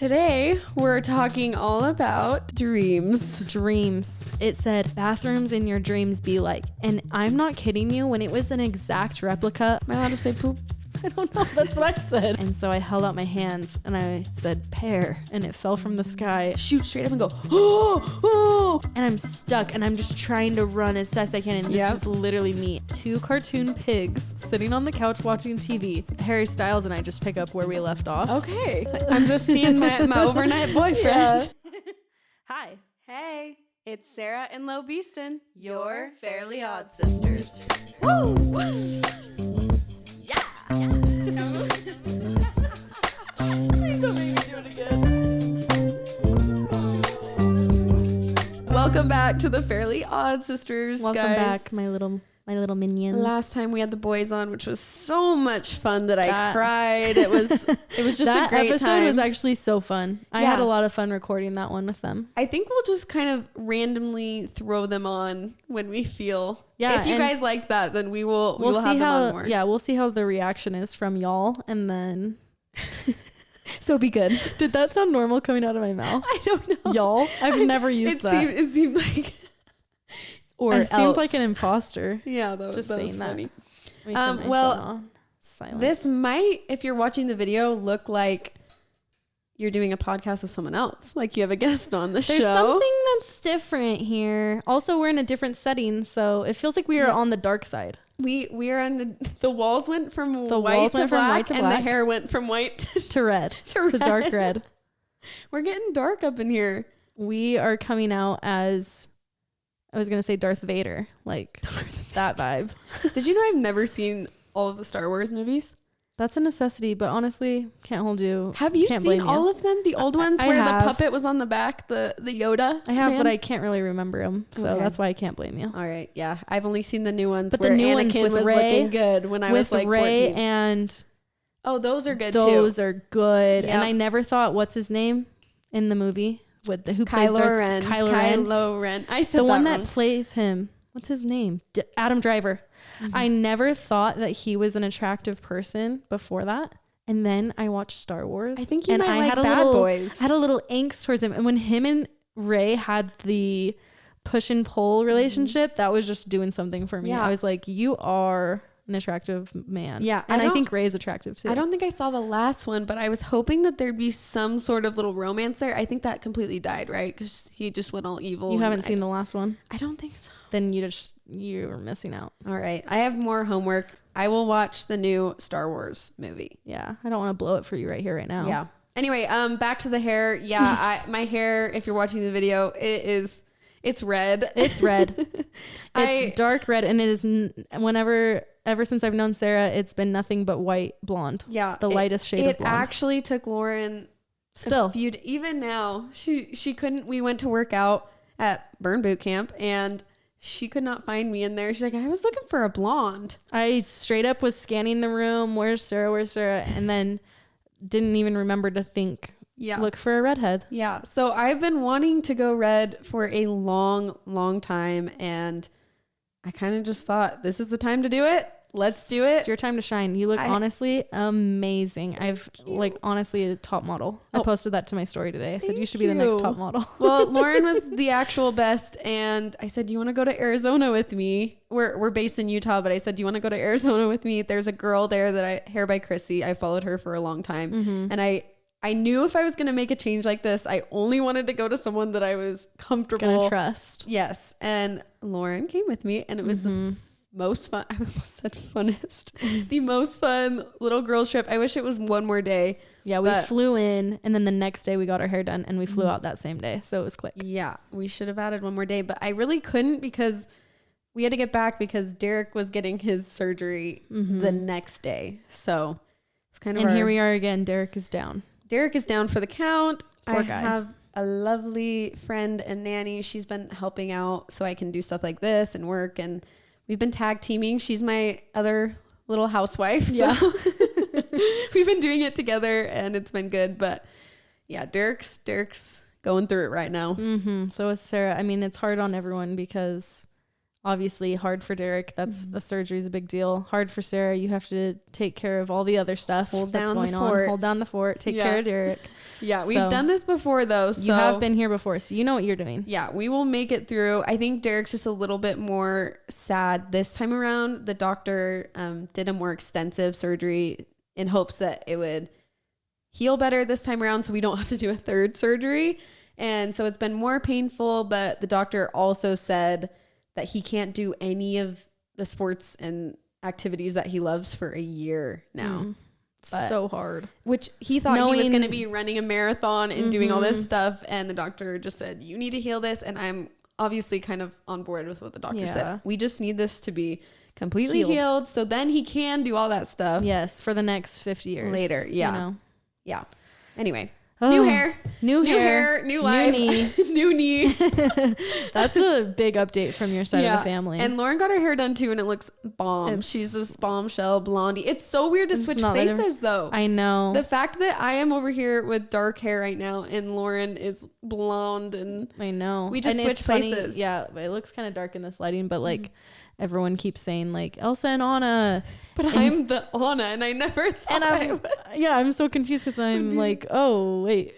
Today, we're talking all about dreams. Dreams. It said, bathrooms in your dreams be like. And I'm not kidding you, when it was an exact replica. Am I allowed to say poop? I don't know, that's what I said. And so I held out my hands and I said, pear. And it fell from the sky. Shoot straight up and go, oh. And I'm stuck and I'm just trying to run as fast as I can. And this is literally me. 2 cartoon pigs sitting on the couch watching TV. Harry Styles and I just pick up where we left off. Okay. I'm just seeing my overnight boyfriend. Yeah. Hi. Hey, it's Sarah and Lo Beeston, your Fairly Odd Sisters. Woo! Please don't make me do it again. Welcome back to the Fairly Odd Sisters, Welcome guys. back, my little minions. Last time we had the boys on, which was so much fun that I cried. It was just that a great episode time. was actually so fun. I had a lot of fun recording that one with them. I think we'll just kind of randomly throw them on when we feel. Yeah, if you guys like that, then we will have them on more. Yeah, we'll see how the reaction is from y'all, and then so be good. Did that sound normal coming out of my mouth? I don't know. Y'all? I've never used that. It seemed like I seemed like an imposter. Yeah, that was saying funny. That. Let me turn my phone off. Silence. This might, if you're watching the video, look like you're doing a podcast with someone else. Like you have a guest on the show. There's something that's different here. Also, we're in a different setting, so it feels like we are on the dark side. We are on the walls went from white to black, and the hair went from white to red. to dark red. We're getting dark up in here. We are coming out as, I was going to say Darth Vader, like that vibe. Did you know I've never seen all of the Star Wars movies? That's a necessity, but honestly, can't hold you. Have you seen all of them? The old ones where the puppet was on the back, the Yoda? I have, but I can't really remember them, so that's why I can't blame you. All right, yeah. I've only seen the new ones, but where the new Anakin ones with was Rey, looking good when I was like Rey 14. And oh, those are good too. Those are good. Yep. And I never thought, what's his name in the movie? Who plays Darth? Kylo Ren. I said the one that plays him. What's his name? Adam Driver. Mm-hmm. I never thought that he was an attractive person before that. And then I watched Star Wars. I think you might like Bad Boys. I had a little angst towards him. And when him and Rey had the push and pull relationship, that was just doing something for me. Yeah. I was like, you are an attractive man. Yeah. And I think Rey is attractive too. I don't think I saw the last one, but I was hoping that there'd be some sort of little romance there. I think that completely died, right? Because he just went all evil. You haven't seen the last one? I don't think so. Then you're missing out. All right. I have more homework. I will watch the new Star Wars movie. Yeah. I don't want to blow it for you right here, right now. Yeah. Anyway, back to the hair. Yeah. my hair, if you're watching the video, it's red. It's red. It's dark red. And it is ever since I've known Sarah, it's been nothing but white blonde. Yeah. It's the lightest shade of blonde. It actually took Lauren even now, she couldn't, we went to work out at Burn Boot Camp and she could not find me in there. She's like, I was looking for a blonde. I straight up was scanning the room. Where's Sarah? And then didn't even remember to think, look for a redhead. Yeah. So I've been wanting to go red for a long, long time. And I kind of just thought, this is the time to do it. Let's do it. It's your time to shine. You look honestly amazing. Honestly a top model. I posted that to my story today. I said, you should be the next top model. Well, Lauren was the actual best. And I said, do you want to go to Arizona with me? We're based in Utah, but I said, do you want to go to Arizona with me? There's a girl there Hair by Chrissy. I followed her for a long time. Mm-hmm. And I knew if I was going to make a change like this, I only wanted to go to someone that I was comfortable. Gonna trust. Yes. And Lauren came with me and it was the most fun. I almost said funnest. The most fun little girl trip. I wish it was one more day. Yeah, we flew in and then the next day we got our hair done and we flew out that same day. So it was quick. Yeah, we should have added one more day, but I really couldn't because we had to get back because Derek was getting his surgery the next day. So it's kind of here we are again. Derek is down. Derek is down for the count. Poor guy. I have a lovely friend and nanny. She's been helping out so I can do stuff like this and work, and we've been tag teaming. She's my other little housewife. Yeah. So we've been doing it together and it's been good. But yeah, Derek's going through it right now. So is Sarah. I mean, it's hard on everyone because obviously hard for Derek. That's a surgery is a big deal. Hard for Sarah. You have to take care of all the other stuff that's going on. Hold down the fort. Take care of Derek. Yeah, we've done this before though. So you have been here before, so you know what you're doing. Yeah, we will make it through. I think Derek's just a little bit more sad this time around. The doctor did a more extensive surgery in hopes that it would heal better this time around, so we don't have to do a third surgery. And so it's been more painful, but the doctor also said that he can't do any of the sports and activities that he loves for a year now. So hard. Which he thought he was going to be running a marathon and doing all this stuff. And the doctor just said, you need to heal this. And I'm obviously kind of on board with what the doctor said. We just need this to be completely healed. So then he can do all that stuff. Yes. For the next 50 years. Later. Yeah. You know? Yeah. Anyway. New hair, new life, new knee. That's a big update from your side of the family. And Lauren got her hair done too, and it looks bomb. She's this bombshell blondie. It's so weird to switch places though. I know. The fact that I am over here with dark hair right now, and Lauren is blonde, and I know we just switched places. Yeah, it looks kind of dark in this lighting, but like everyone keeps saying like Elsa and Anna. But I'm the Anna, and I never thought I'm so confused because I'm like, oh, wait.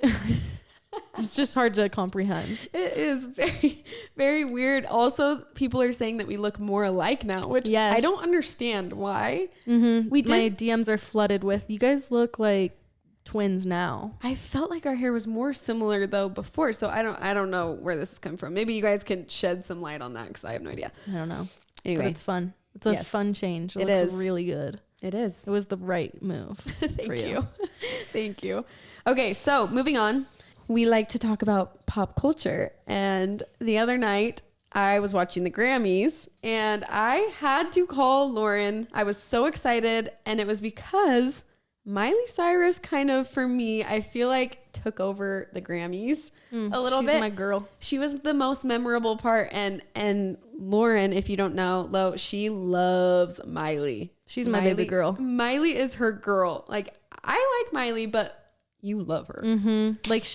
It's just hard to comprehend. It is very, very weird. Also, people are saying that we look more alike now, which I don't understand why. My DMs are flooded with, you guys look like twins now. I felt like our hair was more similar, though, before. So I don't know where this is coming from. Maybe you guys can shed some light on that because I have no idea. I don't know. Anyway. But it's fun. It's a fun change. It looks really good. It is. It was the right move. Thank you. Thank you. Okay, so moving on. We like to talk about pop culture. And the other night, I was watching the Grammys, and I had to call Lauren. I was so excited, and it was because Miley Cyrus kind of, for me, I feel like took over the Grammys a little bit. She's my girl. She was the most memorable part. And Lauren, if you don't know, she loves Miley. She's my baby girl. Miley is her girl. Like, I like Miley, but you love her. Like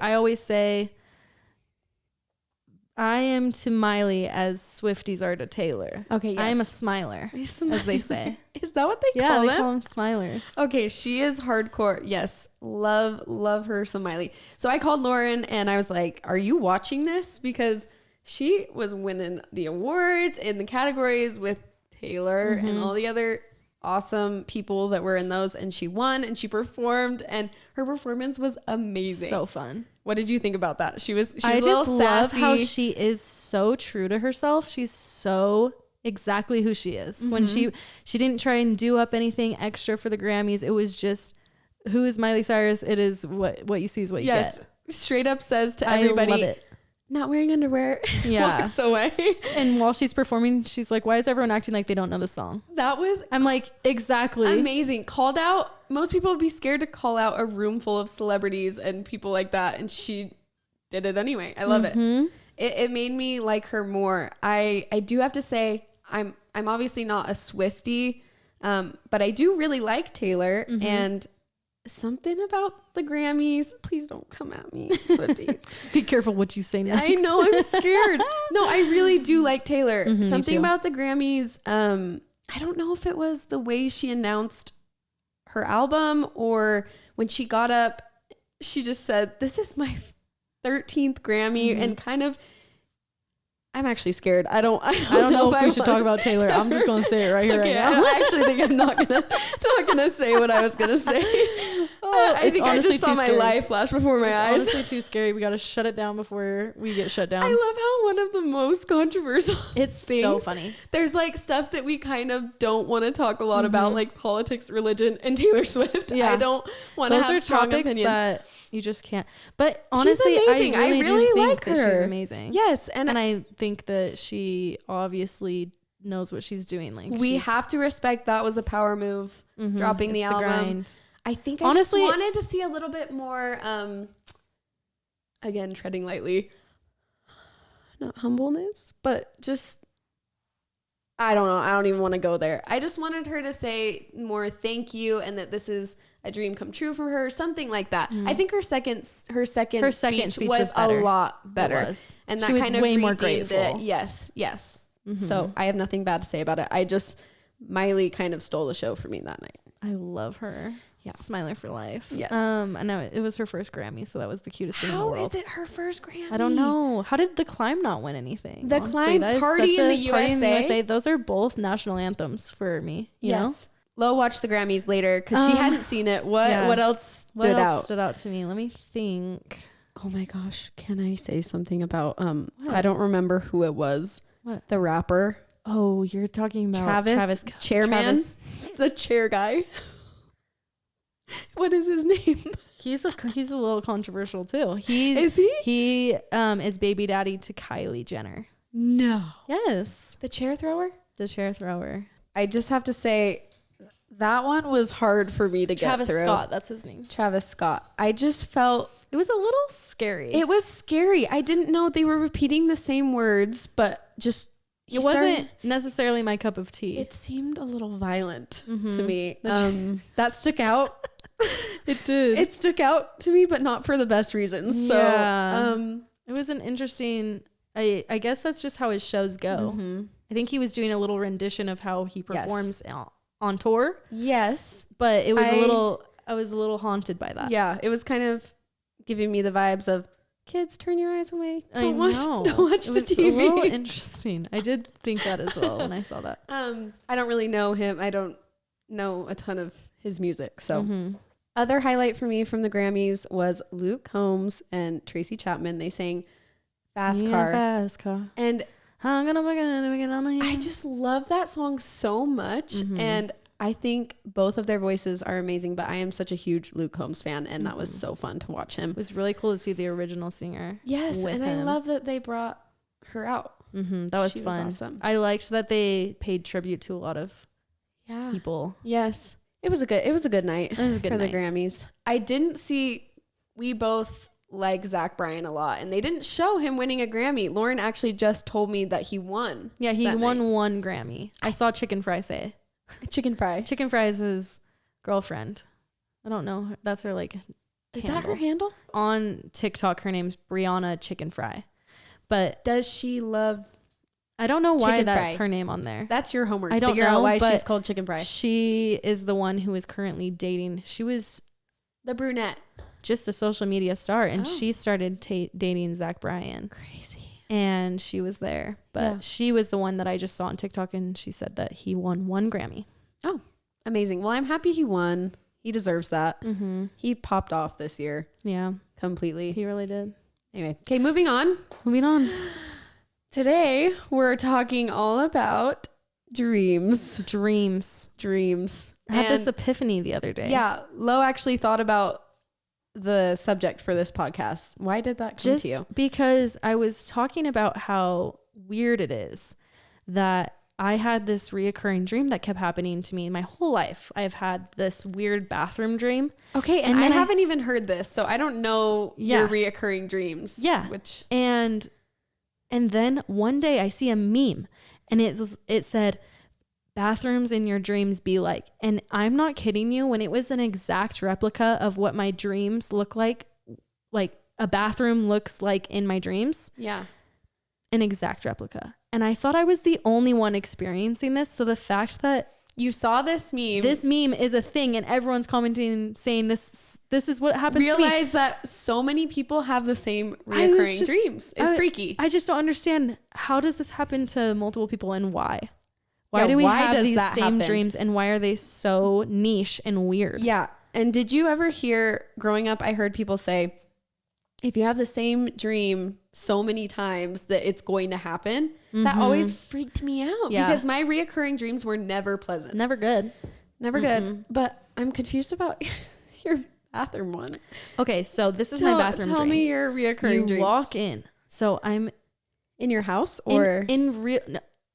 I always say, I am to Miley as Swifties are to Taylor. Okay, yes. I am a smiler, as they say. Is that what they call them? Yeah, they call them smilers. Okay, she is hardcore. Yes, love her some Miley. So I called Lauren and I was like, are you watching this? Because she was winning the awards in the categories with Taylor and all the other awesome people that were in those, and she won and she performed, and her performance was amazing. So fun. What did you think about that? She was I a little just sassy. Love how she is so true to herself. She's so exactly who she is. When she didn't try and do up anything extra for the Grammys. It was just, who is Miley Cyrus? It is what you see is what you get. Straight up says to everybody, I love it. Not wearing underwear. Walks away. And while she's performing, she's like, why is everyone acting like they don't know the song? I'm like, exactly. Amazing. Called out. Most people would be scared to call out a room full of celebrities and people like that. And she did it anyway. I love it. It made me like her more. I do have to say, I'm obviously not a Swiftie, but I do really like Taylor, and something about the Grammys. Please don't come at me, Swifties. Be careful what you say next. I know, I'm scared. No, I really do like Taylor. Something about the Grammys. I don't know if it was the way she announced her album or when she got up, she just said, "This is my 13th Grammy," and kind of. I'm actually scared. I don't know if we should talk about Taylor. I'm just going to say it right here, right now. I actually think I'm not gonna say what I was gonna say. I think I just saw my life flash before my eyes. Honestly, too scary. We got to shut it down before we get shut down. I love how one of the most controversial. It's things, so funny. There's like stuff that we kind of don't want to talk a lot about, like politics, religion, and Taylor Swift. Yeah. I don't want to have strong opinions. That you just can't. But honestly, she's amazing. I really like her. She's amazing. Yes, and I think that she obviously knows what she's doing. Like, we have to respect that was a power move. Dropping the album. Grind. I think I just wanted to see a little bit more, again, treading lightly, not humbleness, but just, I don't know. I don't even want to go there. I just wanted her to say more thank you and that this is a dream come true for her, something like that. I think her second speech was a lot better. And that kind of way more grateful. Yes. So I have nothing bad to say about it. Miley kind of stole the show for me that night. I love her. Yeah. Smiler for life. Yes. I know it was her first Grammy, so that was the cutest thing in the world. How is it her first Grammy? I don't know. How did The Climb not win anything? The Climb, Party in the USA. Those are both national anthems for me. You know? Lo watched the Grammys later because she hadn't seen it. What else stood out? Stood out to me? Let me think. Oh my gosh. Can I say something about, I don't remember who it was. What? The rapper. Oh, you're talking about Travis Chairman, the chair guy. What is his name? He's a little controversial too. Is he? He is baby daddy to Kylie Jenner. No. Yes. The chair thrower? The chair thrower. I just have to say that one was hard for me to get through. Travis Scott, that's his name. Travis Scott. I just felt it was a little scary. It was scary. I didn't know they were repeating the same words, but just it wasn't necessarily my cup of tea. It seemed a little violent to me. That stuck out. It did. It stuck out to me, but not for the best reasons. So it was an interesting. I guess that's just how his shows go. I think he was doing a little rendition of how he performs on tour. Yes, but it was I was a little haunted by that. Yeah, it was kind of giving me the vibes of kids, turn your eyes away. Don't watch the TV. A little interesting. I did think that as well when I saw that. I don't really know him. I don't know a ton of his music. So other highlight for me from the Grammys was Luke Combs and Tracy Chapman. They sang Fast Car. Fast Car. And I'm gonna make it on the I just love that song so much. And I think both of their voices are amazing, but I am such a huge Luke Combs fan, and that was so fun to watch him. It was really cool to see the original singer. Yes, and I love that they brought her out. That was fun. Awesome. I liked that they paid tribute to a lot of people. Yes, it was a good night. It was a good night for the Grammys. I didn't see. We both like Zach Bryan a lot, and they didn't show him winning a Grammy. Lauren actually just told me that he won. Yeah, he won one Grammy. I saw Chicken Fry say. Chicken Fry. Chicken Fry is his girlfriend. I don't know. That's her Is that her handle? On TikTok, her name's Brianna Chicken Fry. But does she love? I don't know why that's her name on there. That's your homework. I don't figure out why she's called Chicken Fry. She is the one who is currently dating. She was the brunette, just a social media star, and she started dating Zach Bryan. Crazy. And she was there, but she was the one that I just saw on TikTok, and she said that he won one Grammy. Oh, amazing. Well, I'm happy he won. He deserves that. He popped off this year. Yeah, completely. He really did. Anyway, okay, moving on. Today, we're talking all about dreams. I had this epiphany the other day. Yeah, Lo actually thought about the subject for this podcast. Why did that come to you? Because I was talking about how weird it is that I had this reoccurring dream that kept happening to me my whole life. I've had this weird bathroom dream. Okay, and I haven't even heard this, so I don't know your reoccurring dreams. Yeah, and then one day I see a meme, and it said, "Bathrooms in your dreams be like," and I'm not kidding you. When it was an exact replica of what my dreams look like a bathroom looks like in my dreams. Yeah, an exact replica. And I thought I was the only one experiencing this. So the fact that you saw this meme is a thing, and everyone's commenting saying this is what happens to me. Realize that so many people have the same reoccurring dreams. It's freaky. I just don't understand, how does this happen to multiple people, and why? Why do we have these same dreams, and why are they so niche and weird? Yeah. And did you ever hear, growing up, I heard people say, if you have the same dream so many times that it's going to happen, that always freaked me out because my reoccurring dreams were never pleasant. Never good. But I'm confused about your bathroom one. Okay, so this is my bathroom dream. Tell me your reoccurring dream. You walk in. So I'm in your house, or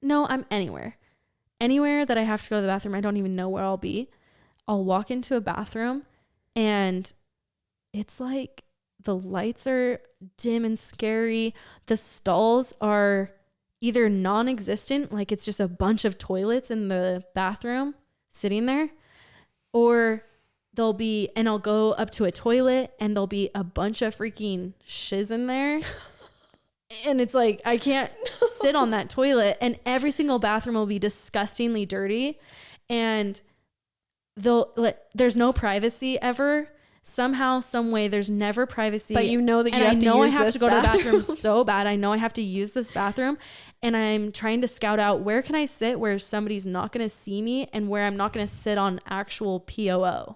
no, I'm anywhere. Anywhere that I have to go to the bathroom, I don't even know where I'll be. I'll walk into a bathroom, and it's like the lights are dim and scary. The stalls are either non-existent, like it's just a bunch of toilets in the bathroom sitting there, or I'll go up to a toilet and there'll be a bunch of freaking shiz in there. And it's like, I can't sit on that toilet, and every single bathroom will be disgustingly dirty, and there's no privacy ever. Somehow, some way, there's never privacy. But you know that you have to use this I know I have to go to the bathroom so bad. I know I have to use this bathroom, and I'm trying to scout out where can I sit where somebody's not going to see me and where I'm not going to sit on actual POO.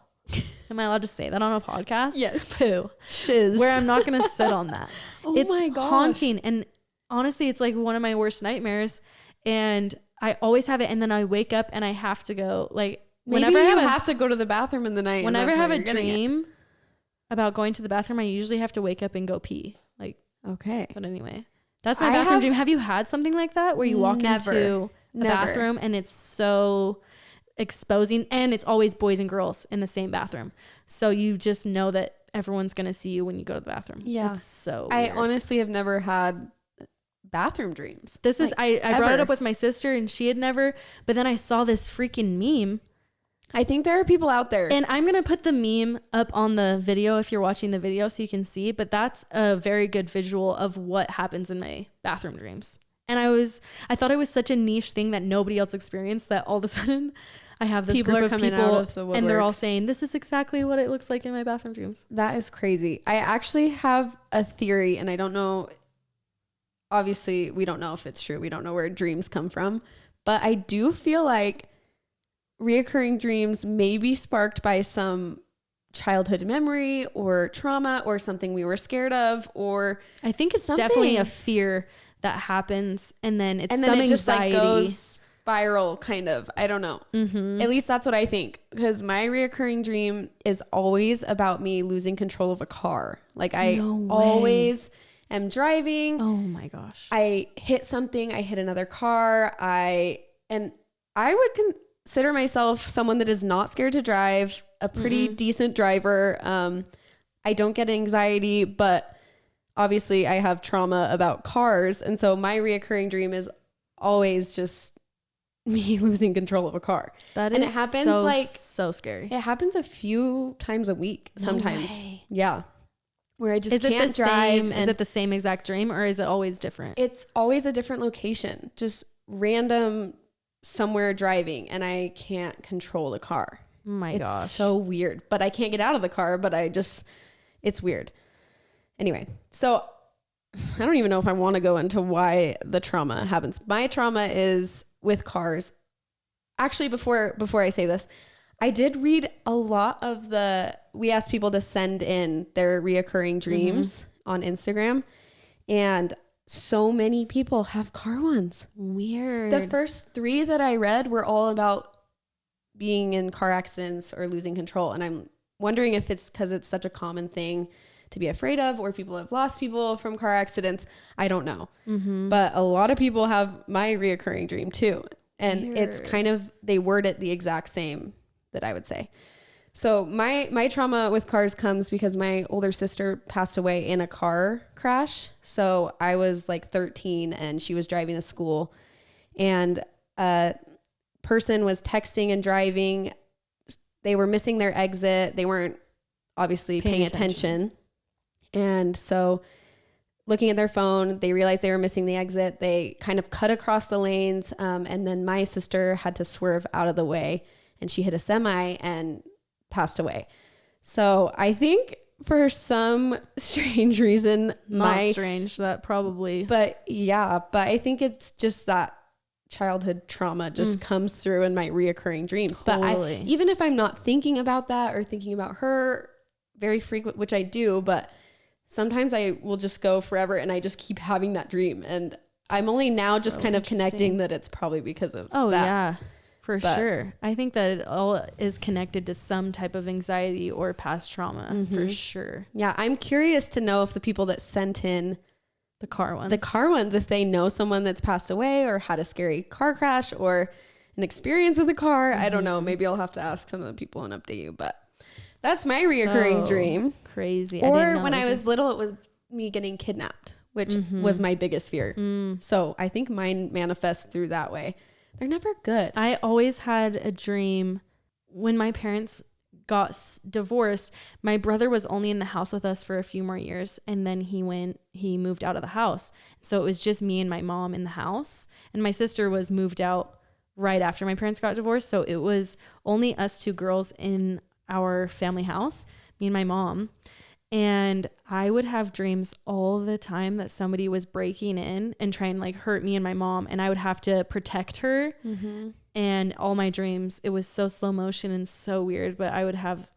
Am I allowed to say that on a podcast? Yes. Poo. Shiz. Where I'm not going to sit on that. It's my gosh. Haunting. And honestly, it's like one of my worst nightmares. And I always have it. And then I wake up and I have to go. Like, whenever you have to go to the bathroom in the night. Whenever I have a dream about going to the bathroom, I usually have to wake up and go pee. Like, okay. But anyway, that's my bathroom dream. Have you had something like that where you walk into the bathroom and it's so exposing, and it's always boys and girls in the same bathroom, so you just know that everyone's gonna see you when you go to the bathroom? Yeah, it's so I weird. honestly have never had bathroom dreams. This is I brought it up with my sister, and she had never, but then I saw this freaking meme. I think there are people out there, and I'm gonna put the meme up on the video if you're watching the video so you can see, but that's a very good visual of what happens in my bathroom dreams. And I thought it was such a niche thing that nobody else experienced, that all of a sudden I have this group of people and they're all saying, this is exactly what it looks like in my bathroom dreams. That is crazy. I actually have a theory, and I don't know. Obviously, we don't know if it's true. We don't know where dreams come from. But I do feel like reoccurring dreams may be sparked by some childhood memory or trauma or something we were scared of, or I think it's definitely a fear that happens, and then it's some it just anxiety. Like goes spiral, kind of. I don't know. Mm-hmm. At least that's what I think, because my reoccurring dream is always about me losing control of a car. Like I always am driving. Oh my gosh. I hit something. I hit another car. I would consider myself someone that is not scared to drive, a pretty decent driver. I don't get anxiety, but obviously I have trauma about cars. And so my reoccurring dream is always just me losing control of a car. That and is it happens so scary. It happens a few times a week sometimes. No way. Yeah. Where I just can't drive. Is it the same exact dream, or is it always different? It's always a different location, just random somewhere driving, and I can't control the car. Oh my gosh. It's so weird, but I can't get out of the car, but it's weird. Anyway, so I don't even know if I want to go into why the trauma happens. My trauma is with cars. Actually, before I say this, I did read a lot of we asked people to send in their reoccurring dreams on Instagram, and so many people have car ones. Weird. The first 3 that I read were all about being in car accidents or losing control. And I'm wondering if it's because it's such a common thing to be afraid of, or people have lost people from car accidents. I don't know. But a lot of people have my reoccurring dream too. And it's kind of, they word it the exact same that I would say. So my trauma with cars comes because my older sister passed away in a car crash. So I was like 13 and she was driving to school, and a person was texting and driving. They were missing their exit. They weren't obviously paying attention. And so looking at their phone, they realized they were missing the exit. They kind of cut across the lanes. And then my sister had to swerve out of the way, and she hit a semi and passed away. So I think for some strange reason, that probably, but I think it's just that childhood trauma just comes through in my reoccurring dreams. Totally. But even if I'm not thinking about that or thinking about her very frequent, which I do, but sometimes I will just go forever and I just keep having that dream. And I'm only now just kind of connecting that it's probably because of that. Yeah. For sure. I think that it all is connected to some type of anxiety or past trauma, for sure. Yeah. I'm curious to know if the people that sent in the car ones, if they know someone that's passed away or had a scary car crash or an experience with a car. I don't know. Maybe I'll have to ask some of the people and update you, but that's my reoccurring dream. Crazy. Or when I was little, it was me getting kidnapped, which was my biggest fear. So I think mine manifests through that way. They're never good. I always had a dream when my parents got divorced, my brother was only in the house with us for a few more years, and then he moved out of the house. So it was just me and my mom in the house, and my sister was moved out right after my parents got divorced. So it was only us two girls in our family house, me and my mom. And I would have dreams all the time that somebody was breaking in and trying to like hurt me and my mom, and I would have to protect her. Mm-hmm. And all my dreams, it was so slow motion and so weird, but I would have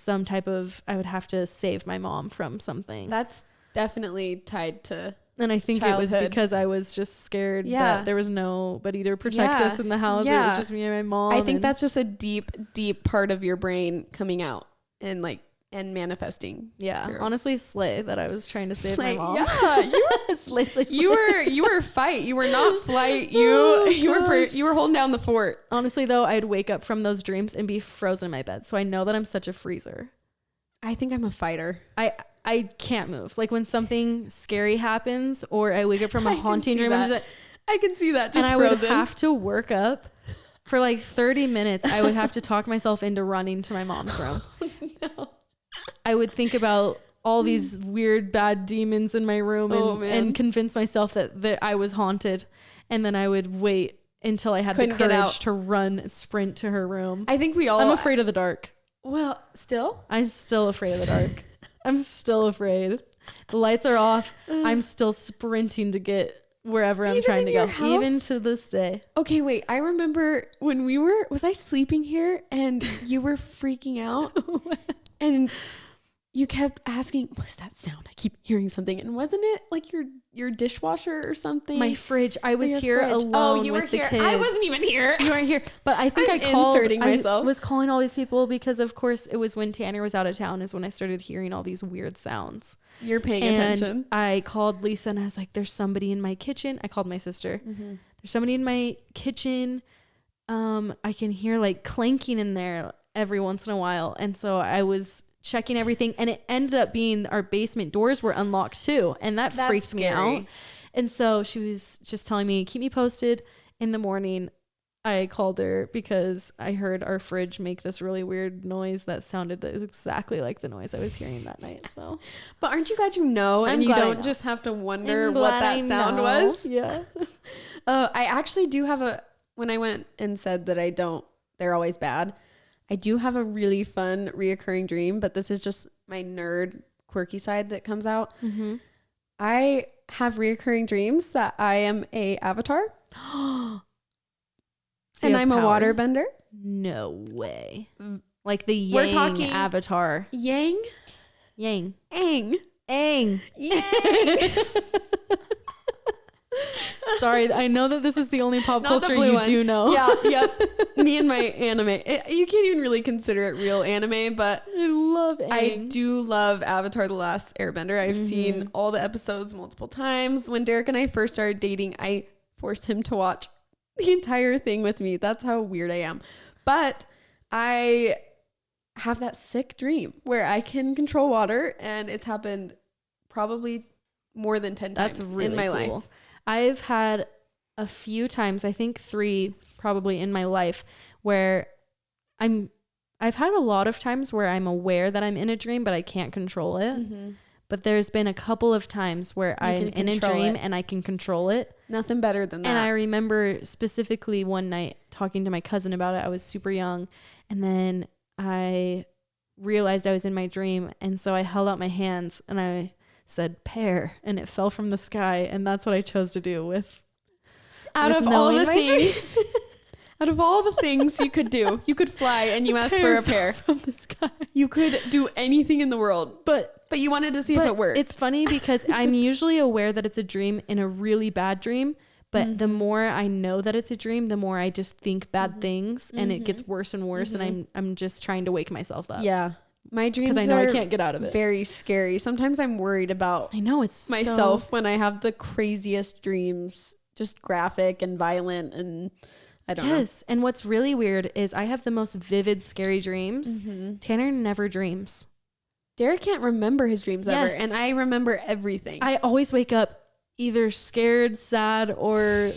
I would have to save my mom from something. That's definitely tied to And I think childhood. It was because I was just scared that there was nobody to protect us in the house. Yeah. It was just me and my mom. I think that's just a deep, deep part of your brain coming out and like, and manifesting. Yeah. Honestly, slay that I was trying to save my mom. Yeah. You were slay. You were fight. You were not flight. You were holding down the fort. Honestly though, I'd wake up from those dreams and be frozen in my bed. So I know that I'm such a freezer. I think I'm a fighter. I can't move. Like when something scary happens or I wake up from a haunting dream, I'm just like, I can see that. Just and frozen. I would have to work up for like 30 minutes. I would have to talk myself into running to my mom's room. No. I would think about all these weird bad demons in my room and convince myself that I was haunted. And then I would wait until I had the courage to run, sprint to her room. I think I'm afraid of the dark. Well, still? I'm still afraid of the dark. I'm still afraid. The lights are off. I'm still sprinting to get wherever I'm trying to go. House? Even to this day. Okay, wait. I remember when was I sleeping here and you were freaking out? And you kept asking, what's that sound? I keep hearing something. And wasn't it like your dishwasher or something? My fridge. I was here alone you were with here. The kids. I wasn't even here. You weren't here. But I think I was calling all these people because of course it was when Tanner was out of town is when I started hearing all these weird sounds. You're paying attention. I called Lisa and I was like, there's somebody in my kitchen. I called my sister. Mm-hmm. There's somebody in my kitchen. I can hear like clanking in there every once in a while. And so I was checking everything and it ended up being our basement doors were unlocked too. And that's freaked me out. And so she was just telling me, keep me posted in the morning. I called her because I heard our fridge make this really weird noise that sounded exactly like the noise I was hearing that night. So, but aren't you glad you know and you don't just have to wonder what that sound was? Yeah. I actually do have when I went and said that they're always bad. I do have a really fun reoccurring dream, but this is just my nerd quirky side that comes out. Mm-hmm. I have reoccurring dreams that I am a avatar. So and I'm powers? A waterbender. No way. Like the Yang avatar. Yang? Yang. Aang. Aang. Yang. Sorry, I know that this is the only pop culture you do know. Yeah, yep. Me and my anime. You can't even really consider it real anime, but I love Aang. I do love Avatar: The Last Airbender. I've seen all the episodes multiple times. When Derek and I first started dating, I forced him to watch the entire thing with me. That's how weird I am. But I have that sick dream where I can control water, and it's happened probably more than 10 times in my life. I've had a few times, I think 3 probably in my life, where I've had a lot of times where I'm aware that I'm in a dream, but I can't control it. Mm-hmm. But there's been a couple of times where I'm in a dream and I can control it. Nothing better than that. And I remember specifically one night talking to my cousin about it. I was super young. And then I realized I was in my dream. And so I held out my hands and I said pear, and it fell from the sky. And that's what I chose to do with out of all the things. Out of all the things you could do, you could fly and you asked for a pear from the sky. You could do anything in the world, but you wanted to see if it worked. It's funny because I'm usually aware that it's a dream in a really bad dream, but the more I know that it's a dream, the more I just think bad things, and it gets worse and worse, and I'm just trying to wake myself up. Yeah. My dreams because I know I can't get out of it. Very scary. Sometimes I'm worried about it's myself when I have the craziest dreams, just graphic and violent, and I don't know. Yes, and what's really weird is I have the most vivid, scary dreams. Mm-hmm. Tanner never dreams. Derek can't remember his dreams ever, and I remember everything. I always wake up either scared, sad, or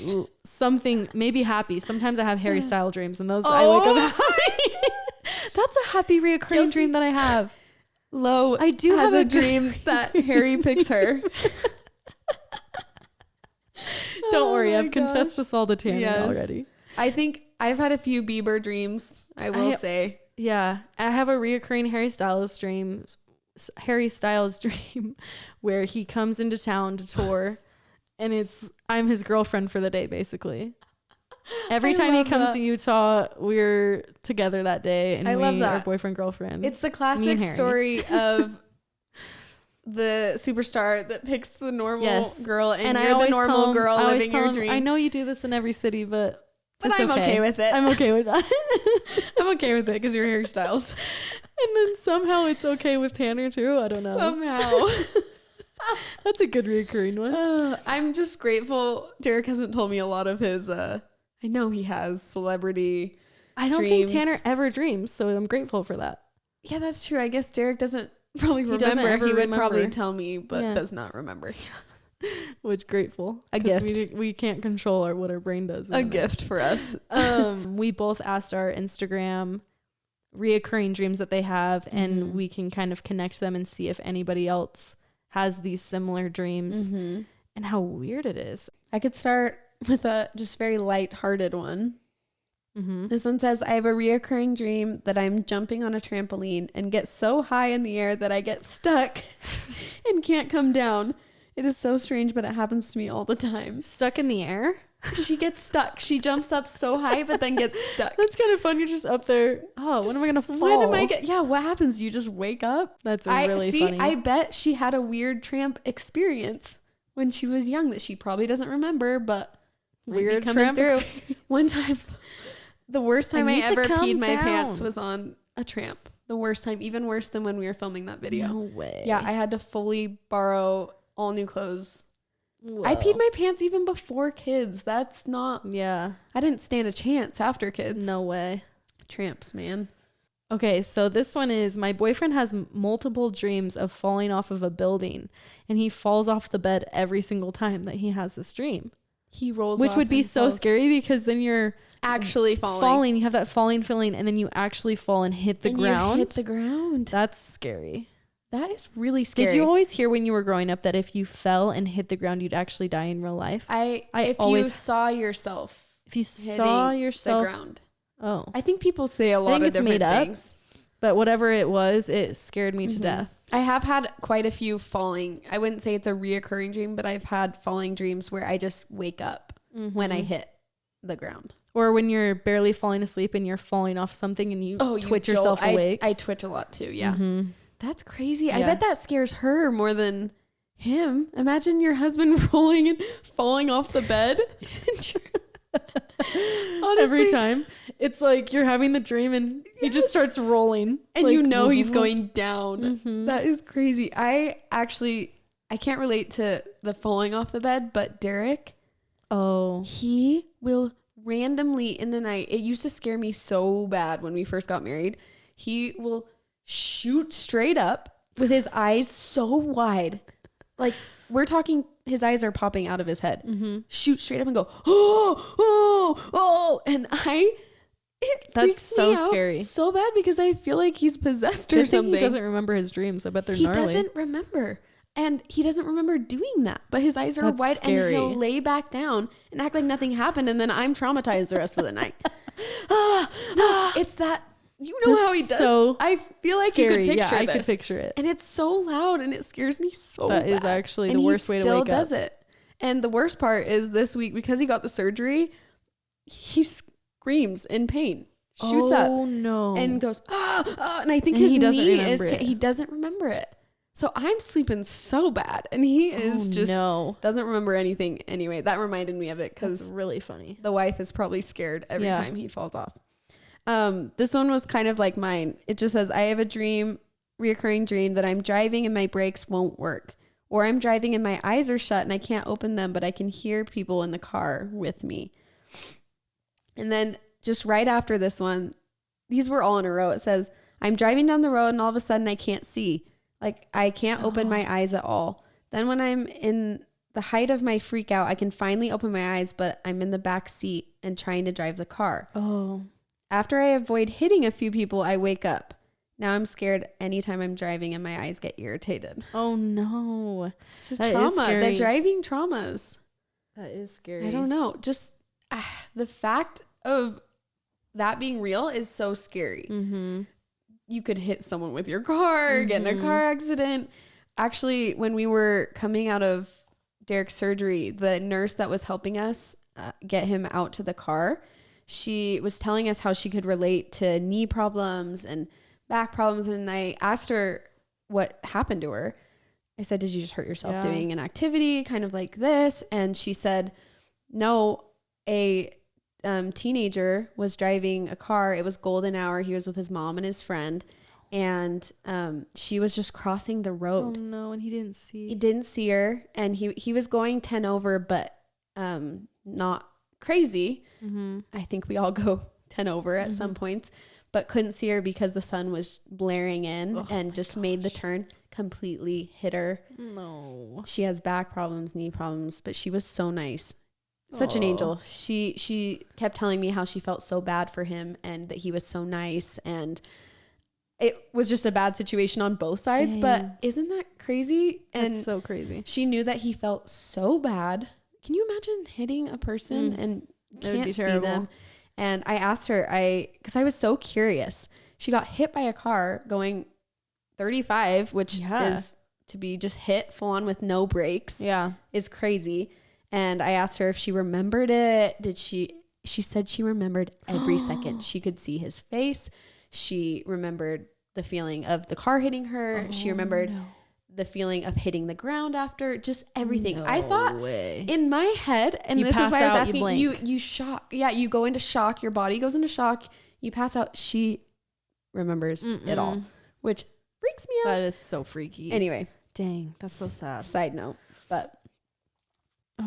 something, maybe happy. Sometimes I have Harry style dreams, and those I wake up happy. That's a happy reoccurring dream that I have. I do have a dream that Harry picks her. Don't worry, I've confessed this all to Tanner already. I think I've had a few Bieber dreams, I will say. Yeah, I have a reoccurring Harry Styles dream where he comes into town to tour, and I'm his girlfriend for the day, basically. Every time he comes to Utah, we're together that day, and we are boyfriend girlfriend. It's the classic story of the superstar that picks the normal girl, and you're the normal girl living your dream. I know you do this in every city, but I'm okay with it. I'm okay with that. I'm okay with it because you're Harry Styles. And then somehow it's okay with Tanner too. I don't know. Somehow. That's a good recurring one. I'm just grateful Derek hasn't told me a lot of his I know he has celebrity I don't dreams. think Tanner ever dreams, so I'm grateful for that. Yeah, that's true. I guess Derek doesn't probably remember. He would probably tell me, but does not remember. Which grateful. A gift. We can't control what our brain does. A gift for us. We both asked our Instagram reoccurring dreams that they have, and we can kind of connect them and see if anybody else has these similar dreams and how weird it is. I could start with a just very light-hearted one. This one says, I have a reoccurring dream that I'm jumping on a trampoline and get so high in the air that I get stuck and can't come down. It is so strange, but it happens to me all the time. Stuck in the air? She gets stuck. She jumps up so high, but then gets stuck. That's kind of fun. You're just up there. Oh, when am I going to fall? When am I what happens? You just wake up? That's really funny. I bet she had a weird tramp experience when she was young that she probably doesn't remember, but weird coming through. One time, the worst time I ever peed my pants was on a tramp. The worst time, even worse than when we were filming that video. No way. Yeah, I had to fully borrow all new clothes. Whoa. I peed my pants even before kids. That's not... Yeah. I didn't stand a chance after kids. No way. Tramps, man. Okay, so this one is, my boyfriend has multiple dreams of falling off of a building, and he falls off the bed every single time that he has this dream. He rolls Which off would be so falls. Scary because then you're... actually falling. You have that falling feeling, and then you actually fall and hit the ground. You hit the ground. That's scary. That is really scary. Did you always hear when you were growing up that if you fell and hit the ground, you'd actually die in real life? If you saw yourself the ground. Oh. I think people say a lot of different things. But whatever it was, it scared me to death. I have had quite a few falling. I wouldn't say it's a reoccurring dream, but I've had falling dreams where I just wake up when I hit the ground. Or when you're barely falling asleep and you're falling off something and you twitch yourself awake. I twitch a lot too, yeah. That's crazy. Yeah. I bet that scares her more than him. Imagine your husband rolling and falling off the bed. Honestly, every time. It's like you're having the dream and he just starts rolling. And like, he's going down. That is crazy. I can't relate to the falling off the bed, but Derek, he will randomly in the night, it used to scare me so bad when we first got married. He will shoot straight up with his eyes so wide. Like, we're talking, his eyes are popping out of his head. Shoot straight up and go, oh. And that's so scary. So bad because I feel like he's possessed or something. He doesn't remember his dreams. I bet they're gnarly. He doesn't remember. And he doesn't remember doing that. But his eyes are wide and he'll lay back down and act like nothing happened. And then I'm traumatized the rest of the night. No, it's that. You know how he does. So I feel like scary. You could picture this. I could picture it. And it's so loud and it scares me so bad. That is actually the worst way to wake up. And he still does it. And the worst part is this week, because he got the surgery, he screams in pain, shoots up. Oh no. And goes, and I think his knee is, he doesn't remember it. So I'm sleeping so bad. And he is doesn't remember anything. Anyway, that reminded me of it because really funny. The wife is probably scared every time he falls off. This one was kind of like mine. It just says, I have a reoccurring dream that I'm driving and my brakes won't work. Or I'm driving and my eyes are shut and I can't open them, but I can hear people in the car with me. And then just right after this one, these were all in a row. It says, I'm driving down the road and all of a sudden I can't see. Like I can't open my eyes at all. Then when I'm in the height of my freak out, I can finally open my eyes, but I'm in the back seat and trying to drive the car. Oh. After I avoid hitting a few people, I wake up. Now I'm scared anytime I'm driving and my eyes get irritated. Oh no. It's a trauma. The driving traumas. That is scary. I don't know. Just the fact of that being real is so scary. Mm-hmm. You could hit someone with your car, get in a car accident. Actually, when we were coming out of Derek's surgery, the nurse that was helping us get him out to the car, she was telling us how she could relate to knee problems and back problems. And I asked her what happened to her. I said, did you just hurt yourself doing an activity kind of like this? And she said, no, a teenager was driving a car. It was golden hour. He was with his mom and his friend. And she was just crossing the road. Oh no, and he didn't see her. And he was going 10 over, but not crazy. Mm-hmm. I think we all go 10 over at some points, but couldn't see her because the sun was blaring in and just made the turn, completely hit her. No. She has back problems, knee problems, but she was so nice. Such an angel. She kept telling me how she felt so bad for him and that he was so nice, and it was just a bad situation on both sides. Dang. But isn't that crazy? And that's so crazy. She knew that he felt so bad. Can you imagine hitting a person and can't see them? And I asked her, because I was so curious. She got hit by a car going 35, which is to be just hit full on with no brakes. Yeah, is crazy. And I asked her if she remembered it. She said she remembered every second. She could see his face. She remembered the feeling of the car hitting her. She remembered the feeling of hitting the ground after, just everything. No I thought in my head, and this is why I was asking, you shock. Yeah, you go into shock. Your body goes into shock. You pass out. She remembers it all, which freaks me out. That is so freaky. Anyway. Dang, that's so sad. Side note, but.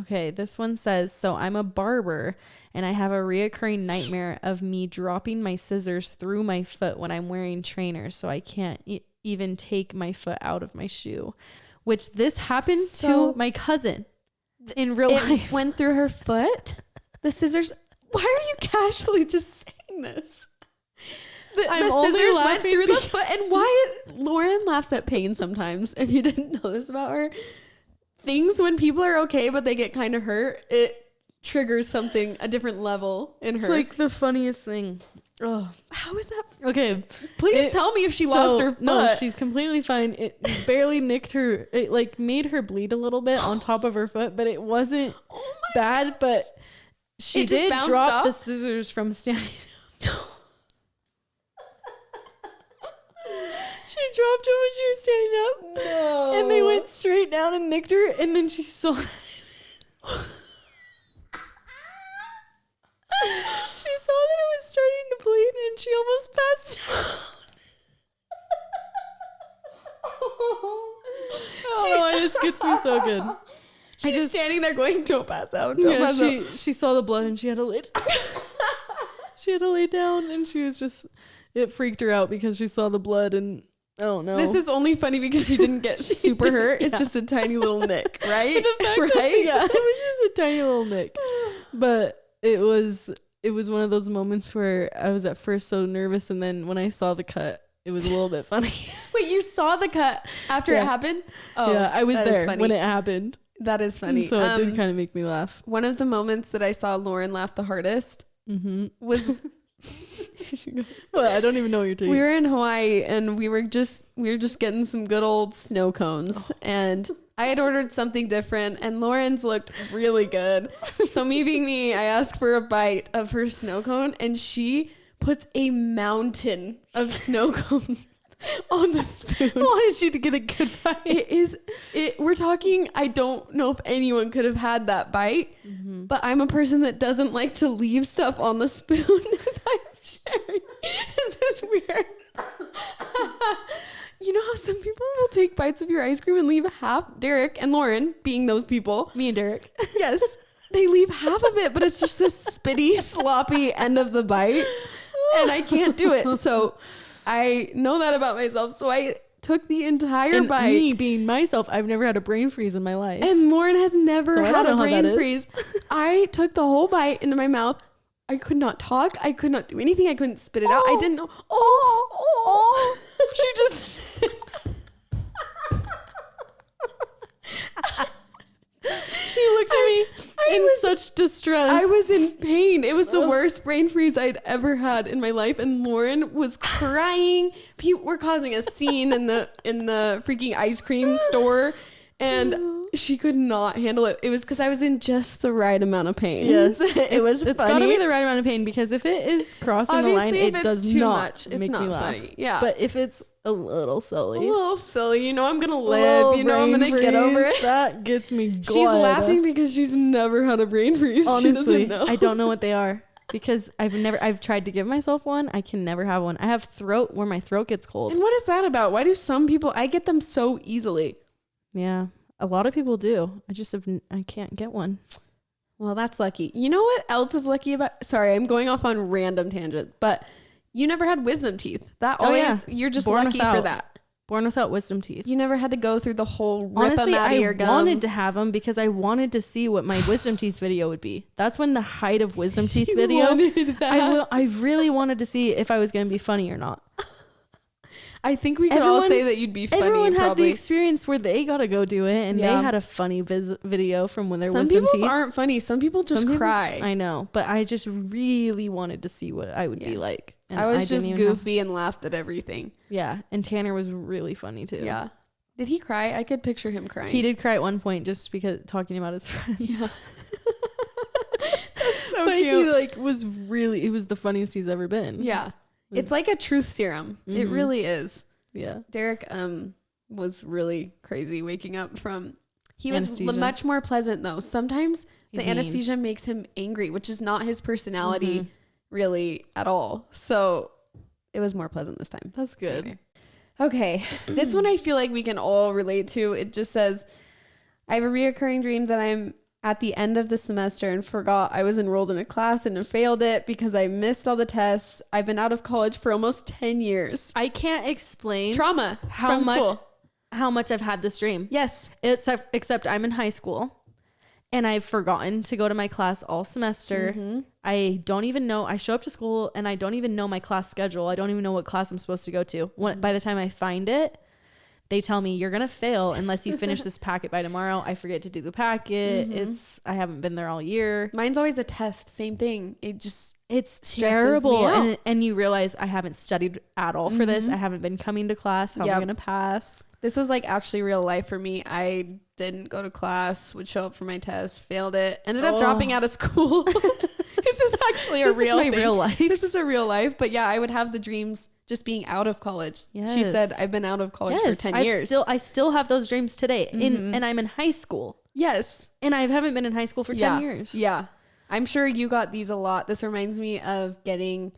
Okay, this one says, so I'm a barber and I have a reoccurring nightmare of me dropping my scissors through my foot when I'm wearing trainers, so I can't even take my foot out of my shoe, which this happened to my cousin in real life. Went through her foot? The scissors? Why are you casually just saying this? The scissors went through the foot. And why? Lauren laughs at pain sometimes, if you didn't know this about her. Things when people are okay, but they get kind of hurt, it triggers something, a different level in her. It's like the funniest thing. Oh, how is that? Okay. Please tell me if she lost her foot. No, she's completely fine. It barely nicked her. It like made her bleed a little bit on top of her foot, but it wasn't bad. But she did drop the scissors from standing up. She dropped them when she was standing up. No. And they went straight down and nicked her. And then she saw that it was starting to bleed and she almost passed out. It just gets me so good. She's just standing there going, don't pass out. She saw the blood and she had to lay down. She had to lay down and she was just, it freaked her out because she saw the blood and I don't know. This is only funny because she didn't get super hurt. It's just a tiny little nick, right? It was just a tiny little nick. But it was one of those moments where I was at first so nervous, and then when I saw the cut, it was a little bit funny. Wait, you saw the cut after it happened? Oh, yeah, I was there when it happened. That is funny. And so it did kind of make me laugh. One of the moments that I saw Lauren laugh the hardest was... Well, I don't even know what you're talking. We were in Hawaii and we were just getting some good old snow cones, and I had ordered something different and Lauren's looked really good. So me being me, I asked for a bite of her snow cone and she puts a mountain of snow cones on the spoon. Wanted you to get a good bite. We're talking, I don't know if anyone could have had that bite, but I'm a person that doesn't like to leave stuff on the spoon if I'm sharing. Is this weird? You know how some people will take bites of your ice cream and leave half? Derek and Lauren being those people. Me and Derek. Yes. They leave half of it, but it's just this spitty, sloppy end of the bite. And I can't do it. So I know that about myself. So I took the entire bite. Me being myself, I've never had a brain freeze in my life. And Lauren has never had a brain freeze. I took the whole bite into my mouth. I could not talk. I could not do anything. I couldn't spit it out. I didn't know. She just she looked at me in such distress. I was in pain. It was the worst brain freeze I'd ever had in my life. And Lauren was crying. People were causing a scene in the freaking ice cream store. And she could not handle it. It was because I was in just the right amount of pain. Yes. It's got to be the right amount of pain, because if it is crossing the line, it does too not much. It's make not me laugh. funny. Yeah. But if it's a little silly, you know I'm going to live. You know I'm going to get over it. That gets me going. She's laughing because she's never had a brain freeze. Honestly, she doesn't know. I don't know what they are. Because I've tried to give myself one. I can never have one. I have throat where my throat gets cold. And what is that about? Why do some people, I get them so easily. Yeah. A lot of people do. I can't get one. Well, that's lucky. You know what else is lucky about? Sorry, I'm going off on random tangent, but you never had wisdom teeth. That always, you're just lucky for that. Born without wisdom teeth. You never had to go through the whole rip them out of your gums. I wanted to have them because I wanted to see what my wisdom teeth video would be. That's when the height of wisdom teeth video. I really wanted to see if I was going to be funny or not. I think we could all say that you'd be funny. Everyone had the experience where they got to go do it, and they had a funny video from when their wisdom teeth. Some people aren't funny. Some people just cry. I know, but I just really wanted to see what I would be like. And I was just goofy and laughed at everything. Yeah, and Tanner was really funny too. Yeah. Did he cry? I could picture him crying. He did cry at one point just because talking about his friends. Yeah. That's so but cute. He was the funniest he's ever been. Yeah. It's like a truth serum. Mm-hmm. It really is. Yeah. Derek was really crazy waking up from anesthesia. Was much more pleasant though. Sometimes the anesthesia makes him angry, which is not his personality really at all. So it was more pleasant this time. That's good. Anyway. Okay. This one I feel like we can all relate to. It just says, I have a reoccurring dream that I'm at the end of the semester and forgot I was enrolled in a class and failed it because I missed all the tests. I've been out of college for almost 10 years. I can't explain trauma how much I've had this dream. Yes. Except I'm in high school and I've forgotten to go to my class all semester. Mm-hmm. I don't even know. I show up to school and I don't even know my class schedule. I don't even know what class I'm supposed to go to. By the time I find it, they tell me you're going to fail unless you finish this packet by tomorrow. I forget to do the packet. Mm-hmm. I haven't been there all year. Mine's always a test. Same thing. It's terrible. And you realize I haven't studied at all for this. I haven't been coming to class. How am I going to pass? This was like actually real life for me. I didn't go to class, would show up for my test, failed it, ended up dropping out of school. This is actually a real thing. Real life. This is a real life. But yeah, I would have the dreams just being out of college. Yes. She said, I've been out of college for 10 years. I still have those dreams today. And I'm in high school. Yes. And I haven't been in high school for 10 years. Yeah. I'm sure you got these a lot. This reminds me of getting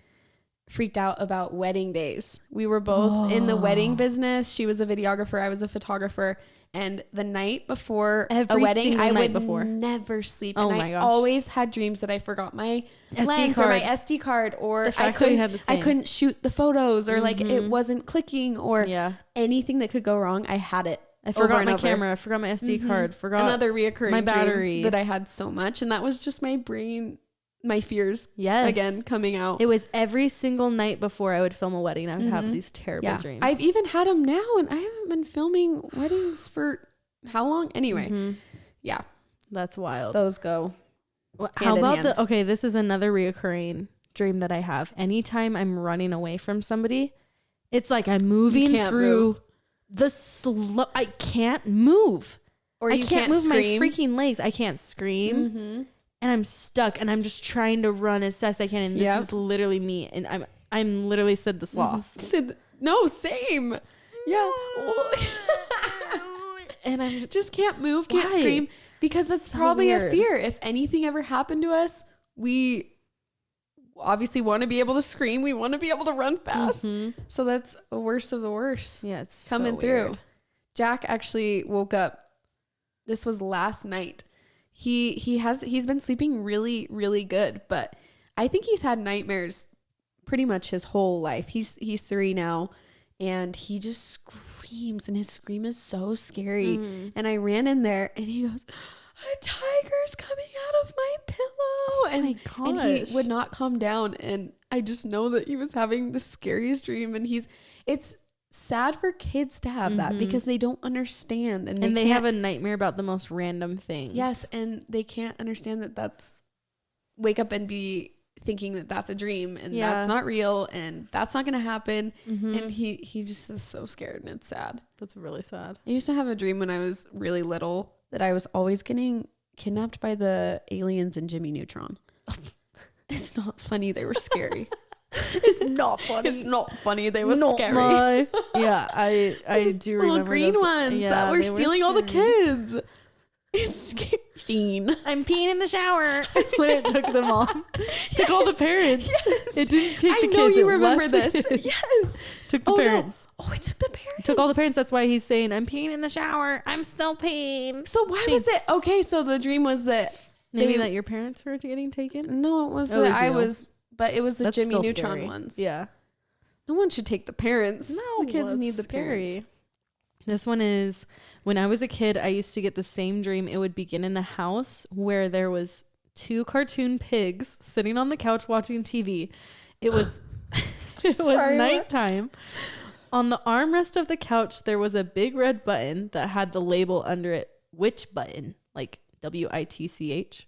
freaked out about wedding days. We were both in the wedding business. She was a videographer. I was a photographer. And the night before a wedding, I would never sleep. And I always had dreams that I forgot my lens or my SD card, or I couldn't shoot the photos, or like it wasn't clicking, or anything that could go wrong. I had it. I forgot my camera. I forgot my SD card. Forgot another reoccurring my battery that I had so much. And that was just my brain, my fears again coming out. It was every single night before I would film a wedding. I would have these terrible dreams. I've even had them now, and I haven't been filming weddings for how long? Anyway, yeah. That's wild. Those go How about okay, this is another reoccurring dream that I have. Anytime I'm running away from somebody, it's like I'm moving through I can't move. Or I can't move scream. My freaking legs. I can't scream. And I'm stuck, and I'm just trying to run as fast as I can. And this is literally me. And I'm literally Sid the Sloth. No, same. Yeah. And I just can't move, can't scream, because that's so probably weird. A fear. If anything ever happened to us, we obviously want to be able to scream. We want to be able to run fast. So that's the worst of the worst. Yeah, it's coming through. Jack actually woke up. This was last night. He's been sleeping really, really good, but I think he's had nightmares pretty much his whole life. He's 3 now, and he just screams, and his scream is so scary. And I ran in there, and he goes, "A tiger's coming out of my pillow!" And he would not calm down, and I just know that he was having the scariest dream. And it's sad for kids to have that because they don't understand. And they have a nightmare about the most random things. Yes. And they can't understand that that's wake up and be thinking that that's a dream and that's not real and that's not going to happen. And he just is so scared and it's sad. That's really sad. I used to have a dream when I was really little that I was always getting kidnapped by the aliens in Jimmy Neutron. It's not funny. They were scary. It's not funny. It's not funny. They were scary. I do remember little green ones that were stealing all the kids. It's scary. I'm peeing in the shower. When it took them all. Took all the parents. Yes. It didn't take the kids. I know you it remember this. Yes. Took the parents. No. Oh, it took the parents. It took all the parents. That's why he's saying, I'm peeing in the shower. I'm still peeing. So why was it? Okay, so the dream was that maybe that your parents were getting taken? No, it was that I was, but it was the Jimmy Neutron scary. ones. Yeah. No one should take the parents. No, the kids need the parents. This one is, when I was a kid, I used to get the same dream. It would begin in a house where there was 2 cartoon pigs sitting on the couch watching TV. It was it was nighttime. On the armrest of the couch, there was a big red button that had the label under it, witch button, like WITCH.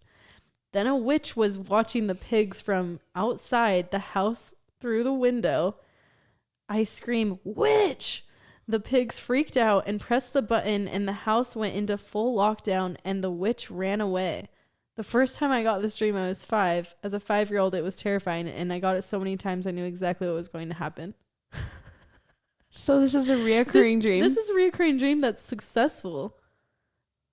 Then a witch was watching the pigs from outside the house through the window. I scream, witch! The pigs freaked out and pressed the button, and the house went into full lockdown, and the witch ran away. The first time I got this dream, I was 5. As a 5-year-old, it was terrifying, and I got it so many times I knew exactly what was going to happen. So this is a reoccurring dream? This is a reoccurring dream that's successful.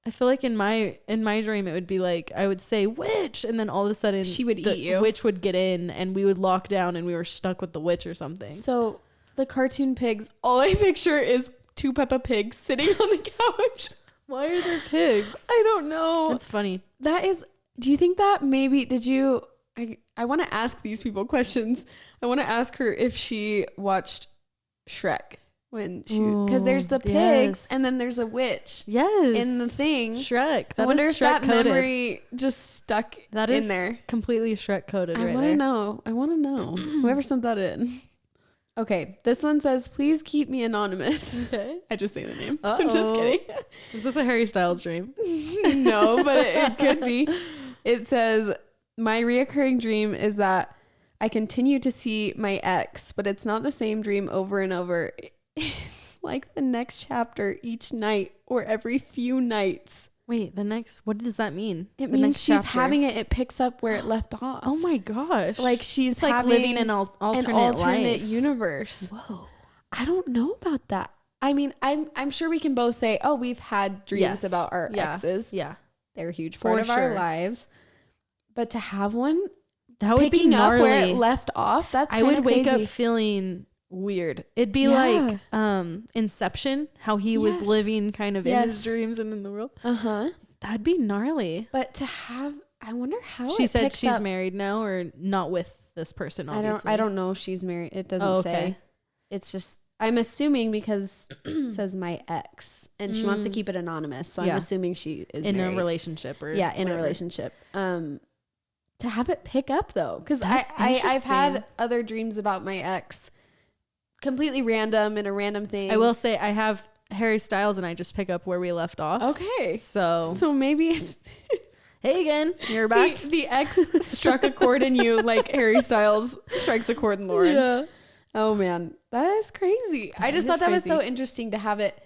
I feel like in my dream, it would be like, I would say, witch, and then all of a sudden, she would eat you. The witch would get in, and we would lock down, and we were stuck with the witch or something. So the cartoon pigs, all I picture is 2 Peppa Pigs sitting on the couch. Why are there pigs? I don't know. That's funny. That is, do you think that maybe, I want to ask these people questions. I want to ask her if she watched Shrek when she, because there's the pigs and then there's a witch. Yes. In the thing. Shrek. I wonder if that memory just stuck in there. Completely Shrek coded right there. I want to know. Whoever sent that in. Okay, this one says, please keep me anonymous. Okay. I just say the name. I'm just kidding. Is this a Harry Styles dream? No, but it could be. It says, my reoccurring dream is that I continue to see my ex, but it's not the same dream over and over. It's like the next chapter each night or every few nights. Wait, what does that mean? It means she's having it picks up where it left off. Oh my gosh. Like she's like living an alternate universe. Whoa. I don't know about that. I mean, I'm sure we can both say, oh, we've had dreams about our exes. Yeah. They're a huge part of our lives. But to have one that would be gnarly. Up where it left off, that's I would wake up feeling weird. It'd be like Inception, how he was living kind of in his dreams and in the world. That'd be gnarly. But to have, I wonder how she said she's married now or not with this person. Obviously, I don't know if she's married. It doesn't say. It's just, I'm assuming because it says my ex and she wants to keep it anonymous, so I'm assuming she is in married. A relationship or in a relationship. To have it pick up though, because I've had other dreams about my ex. Completely random and a random thing. I will say I have Harry Styles and I just pick up where we left off. Okay. So maybe it's hey again, you're back. The ex struck a chord in you like Harry Styles strikes a chord in Lauren. Yeah. Oh man, that is crazy. I just thought that was so interesting to have it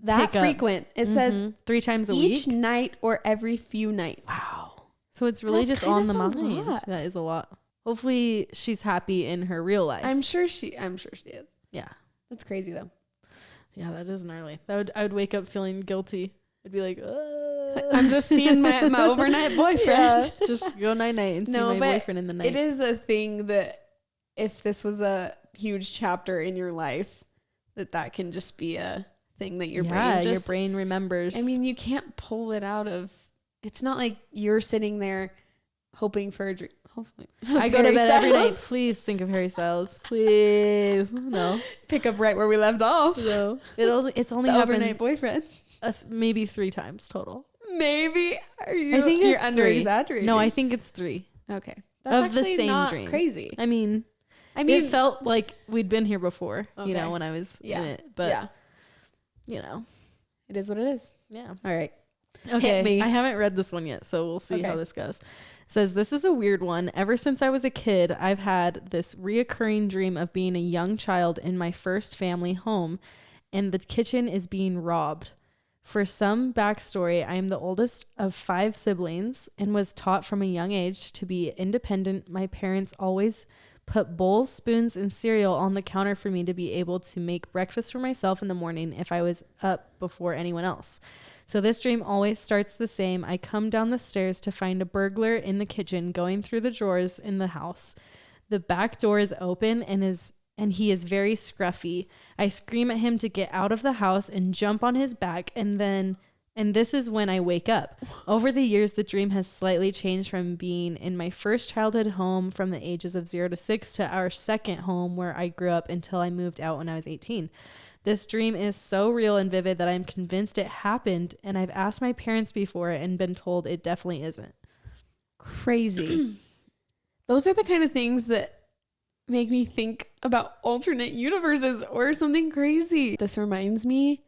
that frequent. It says 3 times a week, each night or every few nights. Wow. So it's really just on the mind. That is a lot. Hopefully she's happy in her real life. I'm sure she is. Yeah. That's crazy though. Yeah, that is gnarly. I would wake up feeling guilty. I'd be like, I'm just seeing my overnight boyfriend. Yeah, just go night-night and see my boyfriend in the night. It is a thing that if this was a huge chapter in your life, that can just be a thing that your brain remembers. I mean, you can't pull it out of, it's not like you're sitting there hoping for a dream. Hopefully. I go to bed every night. Please think of Harry Styles. Please. No. Pick up right where we left off. No. It's only the happened overnight boyfriend. Maybe 3 times total. Maybe. I think you're under exaggerating. No, I think it's 3. Okay. That's of the same not dream. Crazy. I mean, I mean, it felt like we'd been here before, you know, when I was in it. But, you know. It is what it is. Yeah. All right. Okay. I haven't read this one yet, so we'll see how this goes. It says, this is a weird one. Ever since I was a kid, I've had this reoccurring dream of being a young child in my first family home, and the kitchen is being robbed. For some backstory, I am the oldest of 5 siblings and was taught from a young age to be independent. My parents always put bowls, spoons, and cereal on the counter for me to be able to make breakfast for myself in the morning if I was up before anyone else. So this dream always starts the same. I come down the stairs to find a burglar in the kitchen going through the drawers in the house. The back door is open and he is very scruffy. I scream at him to get out of the house and jump on his back, and this is when I wake up. Over the years, the dream has slightly changed from being in my first childhood home from the ages of 0 to 6 to our second home where I grew up until I moved out when I was 18. This dream is so real and vivid that I'm convinced it happened, and I've asked my parents before and been told it definitely isn't. Crazy. Those are the kind of things that make me think about alternate universes or something crazy. This reminds me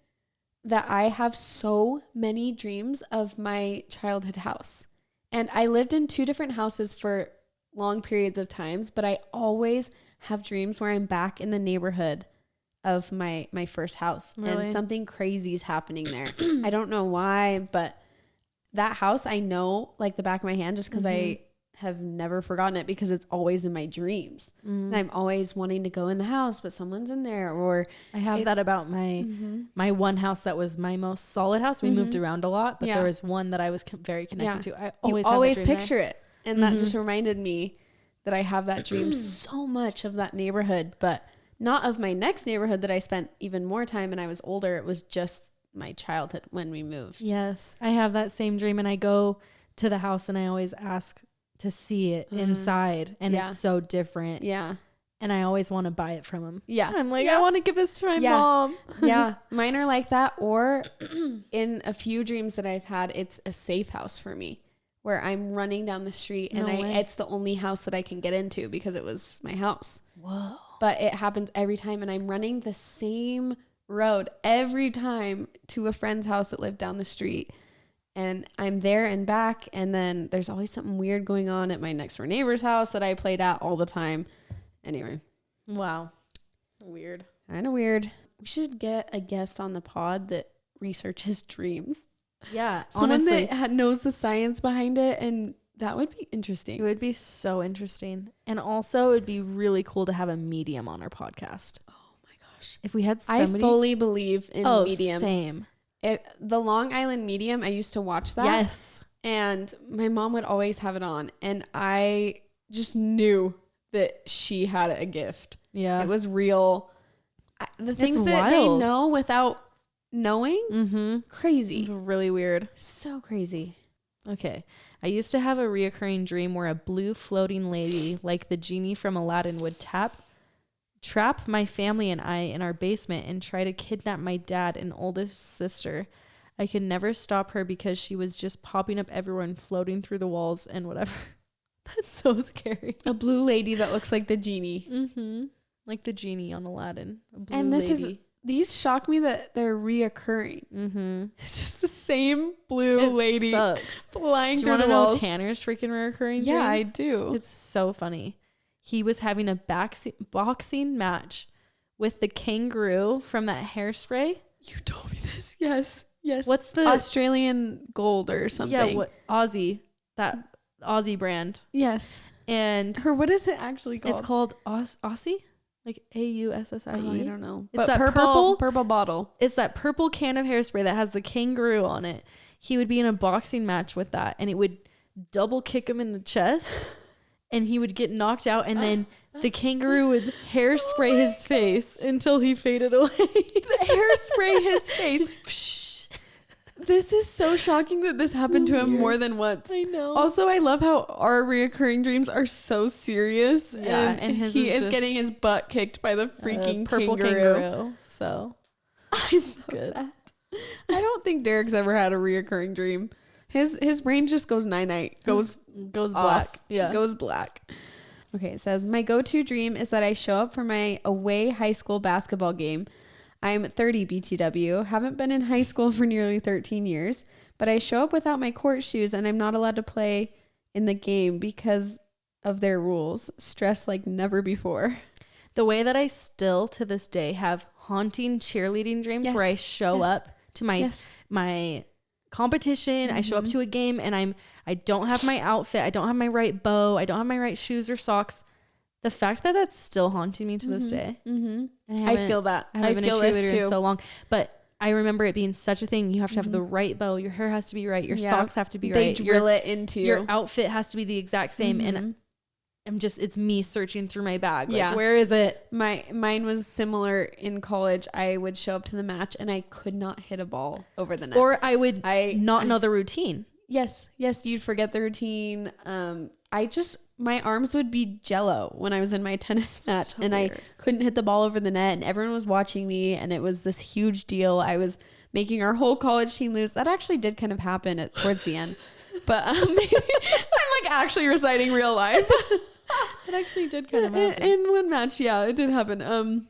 that I have so many dreams of my childhood house. And I lived in 2 different houses for long periods of times, but I always have dreams where I'm back in the neighborhood of my first house. Really? And something crazy is happening there. I don't know why, but that house I know like the back of my hand just because I have never forgotten it because it's always in my dreams. And I'm always wanting to go in the house, but someone's in there. Or I have that about my one house that was my most solid house. We moved around a lot, but there was one that I was very connected to. I always picture it. And that just reminded me that I have that dream so much of that neighborhood, but not of my next neighborhood that I spent even more time and I was older. It was just my childhood when we moved. Yes. I have that same dream, and I go to the house and I always ask to see it inside, and it's so different. Yeah. And I always want to buy it from him. Yeah. I'm like, I want to give this to my mom. Yeah. Mine are like that. Or in a few dreams that I've had, it's a safe house for me where I'm running down the street and it's the only house that I can get into because it was my house. Whoa. But it happens every time, and I'm running the same road every time to a friend's house that lived down the street. And I'm there and back, and then there's always something weird going on at my next door neighbor's house that I played at all the time. Anyway. Wow. Weird. Kind of weird. We should get a guest on the pod that researches dreams. Yeah, someone honestly that knows the science behind it, and that would be interesting. It would be so interesting. And also, it would be really cool to have a medium on our podcast. Oh my gosh. If we had somebody... I fully believe in mediums. Same. The Long Island Medium, I used to watch that. Yes. And my mom would always have it on. And I just knew that she had a gift. Yeah. It was real. The things that they know without knowing, crazy. It's really weird. So crazy. Okay. I used to have a reoccurring dream where a blue floating lady, like the genie from Aladdin, would trap my family and I in our basement and try to kidnap my dad and oldest sister. I could never stop her because she was just popping up everywhere and floating through the walls and whatever. That's so scary. A blue lady that looks like the genie. Like the genie on Aladdin. A blue and this lady. These shock me that they're reoccurring. It's just the same blue lady sucks. Flying through the walls. Do you want to know Tanner's freaking reoccurring dream? Yeah, I do. It's so funny. He was having a boxing match with the kangaroo from that Hairspray. You told me this. Yes. What's the Australian Gold or something? Yeah, Aussie. That Aussie brand. Yes. And what is it actually called? It's called Aussie. Like AUSSIE. Oh, I don't know. It's but that purple bottle. It's that purple can of Hairspray that has the kangaroo on it. He would be in a boxing match with that, and it would double kick him in the chest, and he would get knocked out, and then the kangaroo would hairspray his face until he faded away. Hairspray his face. This is so shocking that this happened to him more than once. I know. Also, I love how our reoccurring dreams are so serious. Yeah, and he is getting his butt kicked by the freaking purple kangaroo. So I'm so good. Sad. I don't think Derek's ever had a reoccurring dream. His brain just goes night-night. Goes black. Yeah. Goes black. Okay, it says, my go-to dream is that I show up for my away high school basketball game. I'm 30 BTW, haven't been in high school for nearly 13 years, but I show up without my court shoes and I'm not allowed to play in the game because of their rules. Stressed like never before. The way that I still to this day have haunting cheerleading dreams where I show up to my competition, I show up to a game and I don't have my outfit, I don't have my right bow, I don't have my right shoes or socks. The fact that that's still haunting me to this day. I feel that. I haven't been a cheerleader in so long, but I remember it being such a thing. You have to have the right bow, your hair has to be right, your socks have to be right. They drill it into your outfit has to be the exact same. And it's me searching through my bag. Like, where is it? Mine was similar in college. I would show up to the match and I could not hit a ball over the net. Or I would not know the routine. Yes. You'd forget the routine. My arms would be jello when I was in my tennis match and weird. I couldn't hit the ball over the net and everyone was watching me and it was this huge deal. I was making our whole college team lose. That actually did kind of happen towards the end. But I'm like actually reciting real life. It actually did kind of happen. In one match, yeah, it did happen.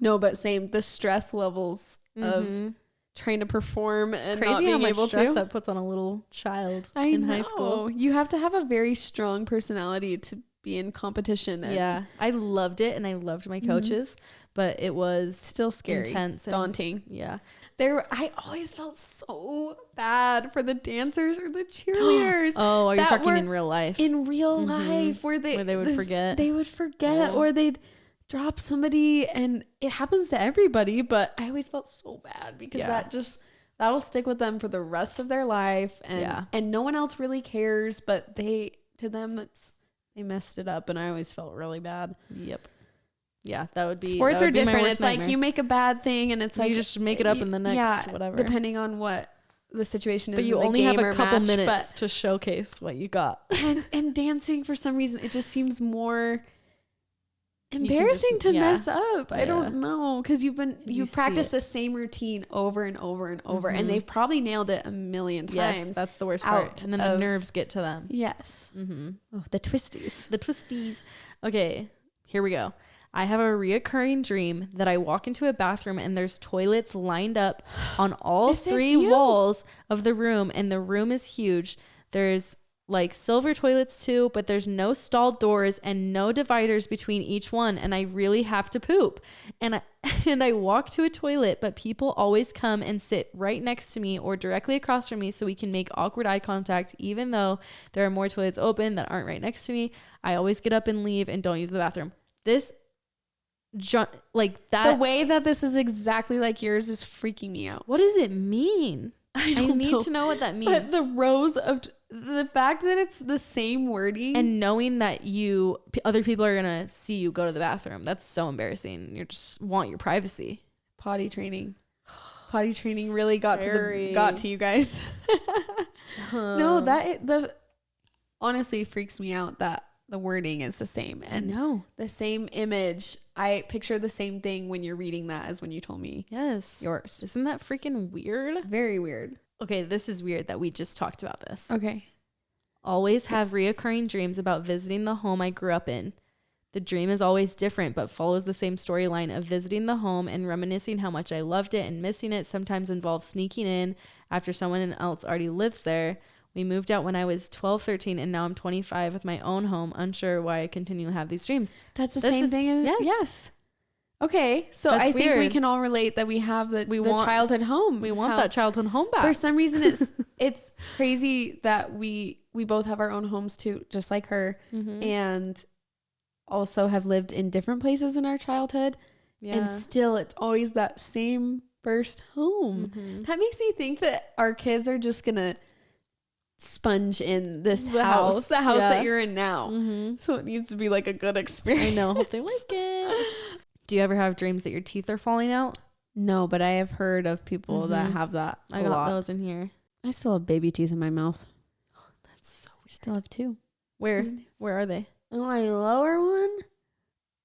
No, but same. The stress levels of trying to perform and not being able to. Stress that puts on a little child in high school. You have to have a very strong personality to be in competition. Yeah, I loved it and I loved my coaches, but it was still scary, intense, daunting. Yeah. I always felt so bad for the dancers or the cheerleaders. Oh, you're talking in real life. In real life, where they would forget. They would forget, or they'd drop somebody, and it happens to everybody. But I always felt so bad because that'll stick with them for the rest of their life, and no one else really cares. But they messed it up, and I always felt really bad. Yep. Yeah, that would be. Sports are different. It's nightmare. Like you make a bad thing, and it's like you just make it up in the next whatever. Depending on what the situation is. But you only have a couple minutes to showcase what you got. And dancing, for some reason, it just seems more embarrassing to mess up. I don't know, because you've practiced the same routine over and over and over, and they've probably nailed it a million times. Yes, that's the worst part. And then the nerves get to them. Yes. Oh, the twisties. Okay, here we go. I have a reoccurring dream that I walk into a bathroom and there's toilets lined up on all three walls of the room, and the room is huge. There's like silver toilets too, but there's no stall doors and no dividers between each one, and I really have to poop. And I walk to a toilet, but people always come and sit right next to me or directly across from me so we can make awkward eye contact, even though there are more toilets open that aren't right next to me. I always get up and leave and don't use the bathroom. Like that, the way that this is exactly like yours is freaking me out. What does it mean? I need to know what that means. But the rows of the fact that it's the same wording and knowing that other people are gonna see you go to the bathroom, that's so embarrassing. You just want your privacy. Potty training really got to you guys. No, honestly freaks me out that the wording is the same, and the same image. I picture the same thing when you're reading that as when you told me yours. Isn't that freaking weird? Very weird. Okay, this is weird that we just talked about this. Okay. Always have reoccurring dreams about visiting the home I grew up in. The dream is always different, but follows the same storyline of visiting the home and reminiscing how much I loved it and missing it. Sometimes involves sneaking in after someone else already lives there. We moved out when I was 12, 13, and now I'm 25 with my own home. Unsure why I continue to have these dreams. That's the same thing. Yes. Okay. So I think we can all relate that we have the childhood home. We want that childhood home back. For some reason, it's crazy that we both have our own homes too, just like her, and also have lived in different places in our childhood. Yeah. And still, it's always that same first home. That makes me think that our kids are just going to sponge in the house that you're in now. So it needs to be like a good experience. I know. Hope they like it. Do you ever have dreams that your teeth are falling out? No, but I have heard of people that have that. I got those in here. I still have baby teeth in my mouth. That's so weird. Still have two. Where are they? On my lower one.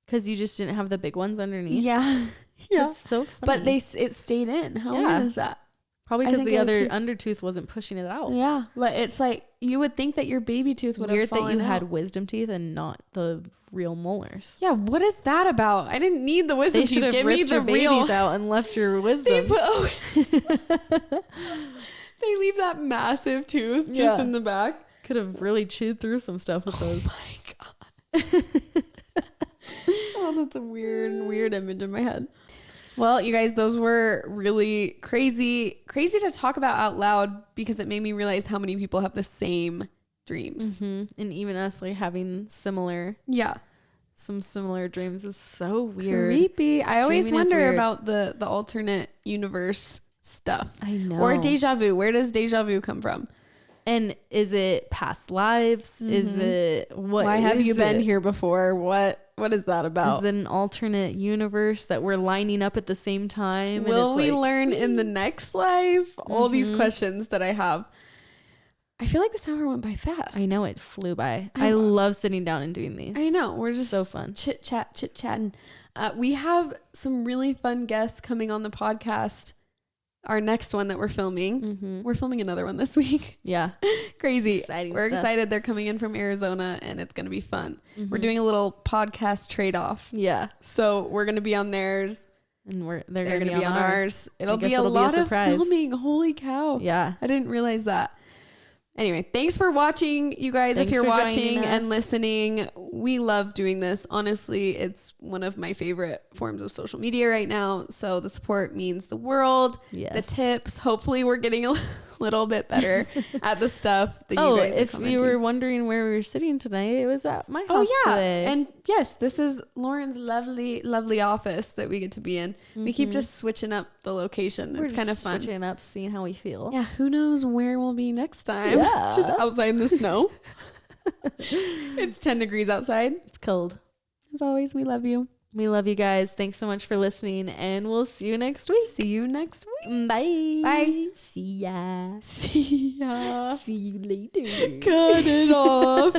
Because you just didn't have the big ones underneath. Yeah. That's so funny. But it stayed in. How weird is that? Probably because the other undertooth wasn't pushing it out. Yeah, but it's like you would think that your baby tooth would have fallen out. Weird that you had wisdom teeth and not the real molars. Yeah, what is that about? I didn't need the wisdom teeth. Give me the babies out and left your wisdoms. They leave that massive tooth just in the back. Could have really chewed through some stuff with those. Oh my god. Oh, that's a weird image in my head. Well, you guys, those were really crazy to talk about out loud because it made me realize how many people have the same dreams. And even us like having similar dreams is so weird. Creepy. I always wonder about the alternate universe stuff. I know. Or deja vu. Where does deja vu come from? And is it past lives? Is it what? Why have you been here before? What is that about? Is it an alternate universe that we're lining up at the same time? Will we learn in the next life? All these questions that I have. I feel like this hour went by fast. I know, it flew by. I love sitting down and doing these. I know. We're just so fun. Chit-chatting. We have some really fun guests coming on the podcast. Our next one that we're filming. We're filming another one this week. Yeah. Crazy. We're excited. They're coming in from Arizona and it's going to be fun. We're doing a little podcast trade-off. Yeah. So we're going to be on theirs. And they're going to be on ours. It'll be a lot of filming. Holy cow. Yeah. I didn't realize that. Anyway, thanks for watching, you guys. If you're watching and listening, we love doing this. Honestly, it's one of my favorite forms of social media right now. So the support means the world. Yes. The tips. Hopefully we're getting a little bit better at the stuff that you guys are commenting. If you were wondering where we were sitting tonight, it was at my house today. And yes, this is Lauren's lovely office that we get to be in. We keep just switching up the location. It's kind of fun. Switching up, seeing how we feel. Yeah, who knows where we'll be next time. Yeah. Just outside in the snow. It's 10 degrees outside. It's cold. As always, we love you. We love you guys. Thanks so much for listening, and we'll see you next week. See you next week. Bye. Bye. See ya. See ya. See you later. Cut it off.